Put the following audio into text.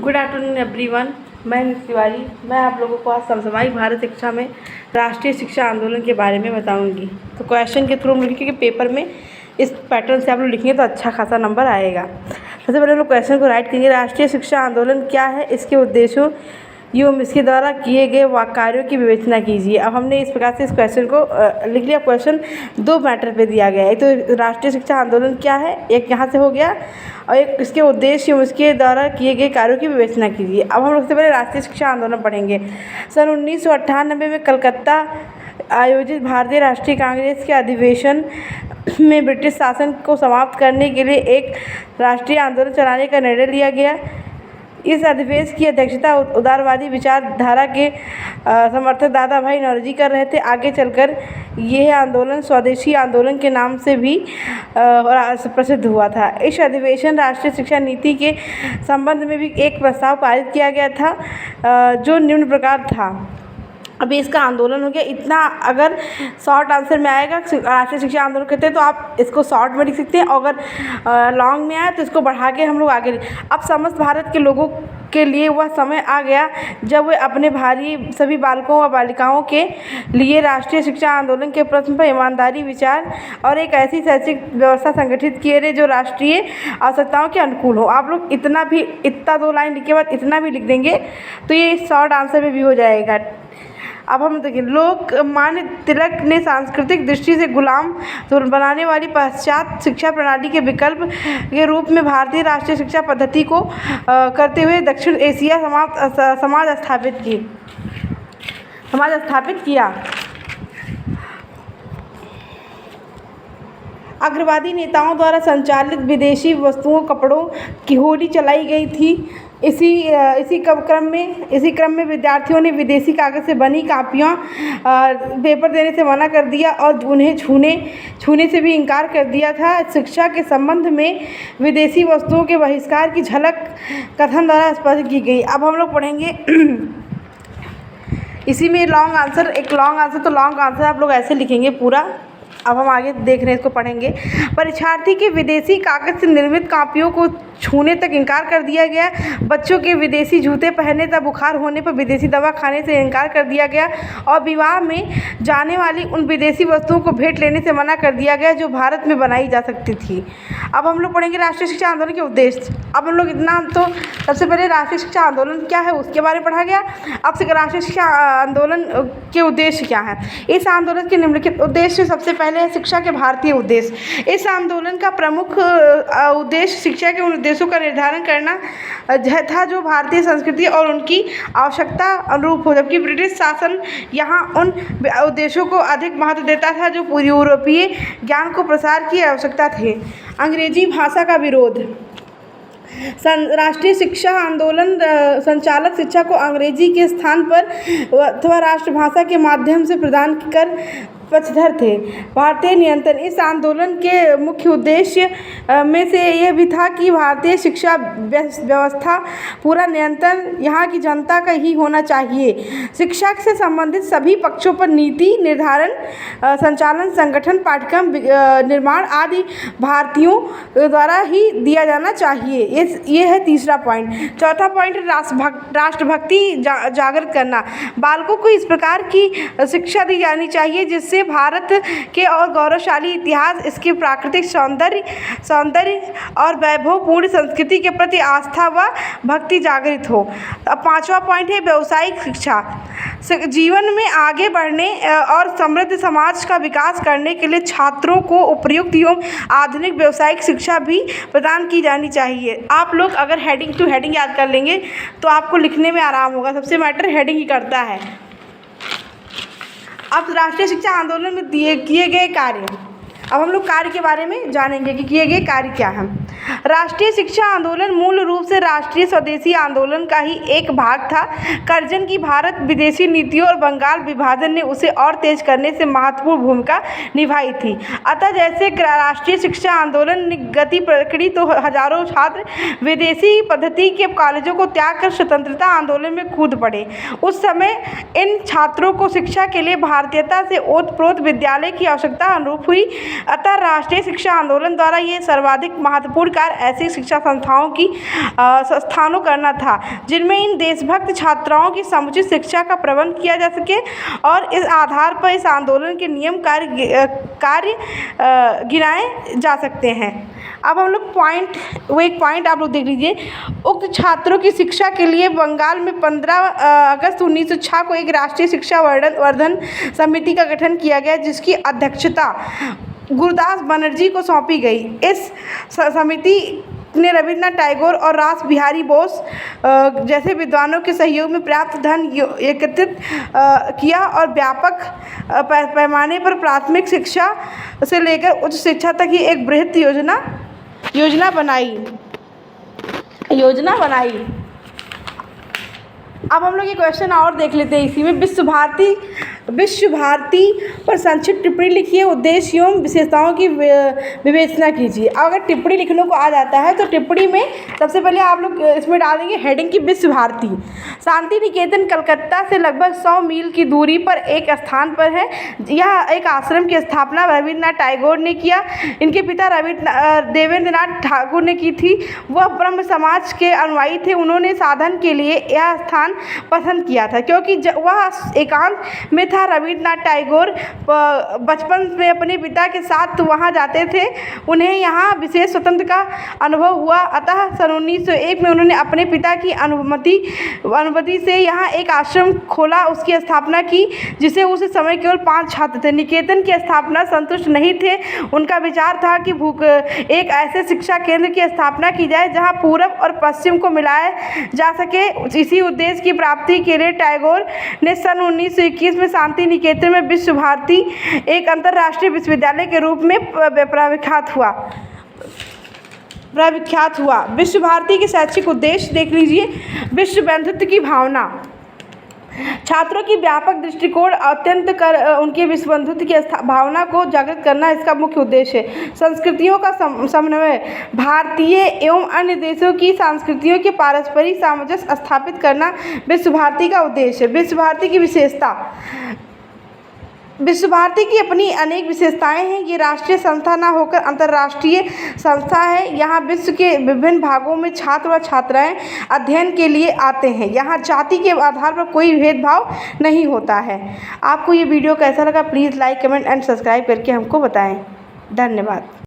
Good afternoon everyone. मैं miss Tiwari. मैं आप लोगों को आज समसामयिक भारत शिक्षा में राष्ट्रीय शिक्षा आंदोलन के बारे में बताऊंगी। तो क्वेश्चन के थ्रू हम लिखेंगे कि पेपर में इस पैटर्न से आप लोग लिखेंगे तो अच्छा खासा नंबर आएगा। सबसे पहले हम लोग क्वेश्चन को राइट करेंगे। राष्ट्रीय शिक्षा आंदोलन क्या है, इसके उद्देश्यों एवं इसके द्वारा किए गए कार्यों की विवेचना कीजिए। अब हमने इस प्रकार से इस क्वेश्चन को लिख लिया। क्वेश्चन दो मैटर पे दिया गया है। एक तो राष्ट्रीय शिक्षा आंदोलन क्या है, एक यहाँ से हो गया, और एक इसके उद्देश्य एवं इसके द्वारा किए गए कार्यों की विवेचना कीजिए। अब हम सबसे पहले राष्ट्रीय शिक्षा आंदोलन पढ़ेंगे। सन 1998 में कलकत्ता आयोजित भारतीय राष्ट्रीय कांग्रेस के अधिवेशन में ब्रिटिश शासन को समाप्त करने के लिए एक राष्ट्रीय आंदोलन चलाने का निर्णय लिया गया। इस अधिवेशन की अध्यक्षता उदारवादी विचारधारा के समर्थक दादा भाई नौरोजी कर रहे थे। आगे चलकर यह आंदोलन स्वदेशी आंदोलन के नाम से भी प्रसिद्ध हुआ था। इस अधिवेशन राष्ट्रीय शिक्षा नीति के संबंध में भी एक प्रस्ताव पारित किया गया था जो निम्न प्रकार था। अभी इसका आंदोलन हो गया इतना। अगर शॉर्ट आंसर में आएगा राष्ट्रीय शिक्षा आंदोलन कहते हैं तो आप इसको शॉर्ट में लिख सकते हैं, और अगर लॉन्ग में आए तो इसको बढ़ा के हम लोग आगे। अब समस्त भारत के लोगों के लिए वह समय आ गया जब वे अपने भावी सभी बालकों व बालिकाओं के लिए राष्ट्रीय शिक्षा आंदोलन के प्रश्न पर ईमानदारी विचार और एक ऐसी शैक्षिक व्यवस्था संगठित किए रहे जो राष्ट्रीय आवश्यकताओं के अनुकूल हो। आप लोग इतना दो लाइन लिखे बाद इतना भी लिख देंगे तो ये शॉर्ट आंसर में भी हो जाएगा। अब हम देखिए, लोकमान्य तिलक ने सांस्कृतिक दृष्टि से गुलाम बनाने वाली पाश्चात्य शिक्षा प्रणाली के विकल्प के रूप में भारतीय राष्ट्रीय शिक्षा पद्धति को करते हुए दक्षिण एशिया समाज स्थापित किया। अग्रवादी नेताओं द्वारा संचालित विदेशी वस्तुओं कपड़ों की होली चलाई गई थी। इसी क्रम में विद्यार्थियों ने विदेशी कागज़ से बनी कापियाँ पेपर देने से मना कर दिया और उन्हें छूने से भी इनकार कर दिया था। शिक्षा के संबंध में विदेशी वस्तुओं के बहिष्कार की झलक कथन द्वारा स्पष्ट की गई। अब हम लोग पढ़ेंगे इसी में लॉन्ग आंसर तो लॉन्ग आंसर आप लोग ऐसे लिखेंगे पूरा। अब हम आगे देख रहे हैं, इसको पढ़ेंगे। परीक्षार्थी के विदेशी कागज से निर्मित कापियों को छूने तक इनकार कर दिया गया। बच्चों के विदेशी जूते पहनने तथा बुखार होने पर विदेशी दवा खाने से इनकार कर दिया गया, और विवाह में जाने वाली उन विदेशी वस्तुओं को भेंट लेने से मना कर दिया गया जो भारत में बनाई जा सकती थी। अब हम लोग पढ़ेंगे राष्ट्रीय शिक्षा आंदोलन के उद्देश्य। अब हम लोग इतना तो सबसे पहले राष्ट्रीय शिक्षा आंदोलन क्या है उसके बारे में पढ़ा गया। अब से राष्ट्रीय शिक्षा आंदोलन के उद्देश्य क्या है। इस आंदोलन के निम्नलिखित उद्देश्य सबसे पहले है शिक्षा के भारतीय उद्देश्य। इस आंदोलन का प्रमुख उद्देश्य शिक्षा के उन उद्देश्यों का निर्धारण करना था जो भारतीय संस्कृति और उनकी आवश्यकता अनुरूप हो, जबकि ब्रिटिश शासन यहाँ उन उद्देश्यों को अधिक महत्व देता था जो पूर्व यूरोपीय ज्ञान को प्रसार की आवश्यकता थे। अंग्रेजी भाषा का विरोध। राष्ट्रीय शिक्षा आंदोलन संचालक शिक्षा को अंग्रेजी के स्थान पर अथवा राष्ट्रभाषा के माध्यम से प्रदान कर पक्षधर थे। भारतीय नियंत्रण। इस आंदोलन के मुख्य उद्देश्य में से यह भी था कि भारतीय शिक्षा व्यवस्था पूरा नियंत्रण यहाँ की जनता का ही होना चाहिए। शिक्षा से संबंधित सभी पक्षों पर नीति निर्धारण, संचालन, संगठन, पाठ्यक्रम निर्माण आदि भारतीयों द्वारा ही दिया जाना चाहिए। ये है तीसरा पॉइंट। चौथा पॉइंट राष्ट्रभक्ति जागृत करना। बालकों को इस प्रकार की शिक्षा दी जानी चाहिए जिससे भारत के और गौरवशाली इतिहास, इसके प्राकृतिक सौंदर्य और वैभवपूर्ण संस्कृति के प्रति आस्था व भक्ति जागृत हो। अब पांचवा पॉइंट है व्यावसायिक शिक्षा। जीवन में आगे बढ़ने और समृद्ध समाज का विकास करने के लिए छात्रों को उपयुक्त एवं आधुनिक व्यावसायिक शिक्षा भी प्रदान की जानी चाहिए। आप लोग अगर हेडिंग टू हेडिंग याद कर लेंगे तो आपको लिखने में आराम होगा। सबसे मैटर हेडिंग ही करता है। अब राष्ट्रीय शिक्षा आंदोलन में किए गए कार्य। अब हम लोग कार्य के बारे में जानेंगे कि किए गए कार्य क्या हैं। राष्ट्रीय शिक्षा आंदोलन मूल रूप से राष्ट्रीय स्वदेशी आंदोलन का ही एक भाग था। कर्जन की भारत विदेशी नीतियों और बंगाल विभाजन ने उसे और तेज करने से महत्वपूर्ण भूमिका निभाई थी। अतः जैसे राष्ट्रीय शिक्षा आंदोलन ने गति पकड़ी तो हजारों छात्र विदेशी पद्धति के कॉलेजों को त्याग कर स्वतंत्रता आंदोलन में कूद पड़े। उस समय इन छात्रों को शिक्षा के लिए भारतीयता से ओतप्रोत विद्यालय की आवश्यकता अनुरूप हुई। अतः राष्ट्रीय शिक्षा आंदोलन द्वारा ये सर्वाधिक महत्वपूर्ण कार्य ऐसी शिक्षा संस्थानों करना था जिनमें इन देशभक्त छात्राओं की समुचित शिक्षा का प्रबंध किया जा सके, और इस आधार पर इस आंदोलन के नियम कार्य गिनाए जा सकते हैं। अब हम लोग एक पॉइंट आप लोग देख लीजिए। उक्त छात्रों की शिक्षा के लिए बंगाल में 15 अगस्त 1906 को एक राष्ट्रीय शिक्षा वर्धन समिति का गठन किया गया, जिसकी अध्यक्षता गुरुदास बनर्जी को सौंपी गई। इस समिति ने रविन्द्रनाथ टैगोर और रास बिहारी बोस जैसे विद्वानों के सहयोग में प्राप्त धन एकत्रित किया और व्यापक पैमाने पर प्राथमिक शिक्षा से लेकर उच्च शिक्षा तक की एक बृहत योजना बनाई। अब हम लोग ये क्वेश्चन और देख लेते हैं इसी में। विश्व भारती पर संक्षिप्त टिप्पणी लिखिए, उद्देश्य एवं विशेषताओं की विवेचना कीजिए। अगर टिप्पणी लिखने को आ जाता है तो टिप्पणी में सबसे पहले आप लोग इसमें डालेंगे हेडिंग की विश्व भारती। शांति निकेतन कलकत्ता से लगभग 100 मील की दूरी पर एक स्थान पर है। यह एक आश्रम की स्थापना रविन्द्रनाथ टैगोर ने किया। इनके पिता देवेंद्रनाथ ठाकुर ने की थी। वह ब्रह्म समाज के अनुयायी थे। उन्होंने साधन के लिए यह स्थान पसंद किया था क्योंकि वह एकांत में था। रविन्द्रनाथ टैगोर बचपन में अपने पिता के साथ वहां जाते थे। उन्हें यहाँ विशेष स्वतंत्रता का अनुभव हुआ। अतः सन 1901 में उन्होंने अपने पिता की अनुमति से यहाँ एक आश्रम खोला, उसकी स्थापना की, जिसे उस समय केवल 5 छात्र थे। निकेतन की स्थापना संतुष्ट नहीं थे। उनका विचार था कि एक ऐसे शिक्षा केंद्र की स्थापना की जाए जहाँ पूरब और पश्चिम को मिलाया जा सके। इसी उद्देश्य की प्राप्ति के लिए टैगोर ने सन 1921 में शांति निकेतन में विश्व भारती एक अंतर्राष्ट्रीय विश्वविद्यालय के रूप में प्रविख्यात हुआ। विश्व भारती के शैक्षिक उद्देश्य देख लीजिए। विश्व बंधुत्व की भावना, छात्रों की व्यापक दृष्टिकोण उनके विश्व बंधुत्व की भावना को जागृत करना इसका मुख्य उद्देश्य है। संस्कृतियों का समन्वय, भारतीय एवं अन्य देशों की संस्कृतियों के पारस्परिक सामंजस्य स्थापित करना विश्व भारती का उद्देश्य है। विश्व भारती की विशेषता, विश्व भारती की अपनी अनेक विशेषताएं हैं। ये राष्ट्रीय संस्था न होकर अंतर्राष्ट्रीय संस्था है। यहाँ विश्व के विभिन्न भागों में छात्र व छात्राएं अध्ययन के लिए आते हैं। यहाँ जाति के आधार पर कोई भेदभाव नहीं होता है। आपको ये वीडियो कैसा लगा please like, comment and subscribe करके हमको बताएं। धन्यवाद।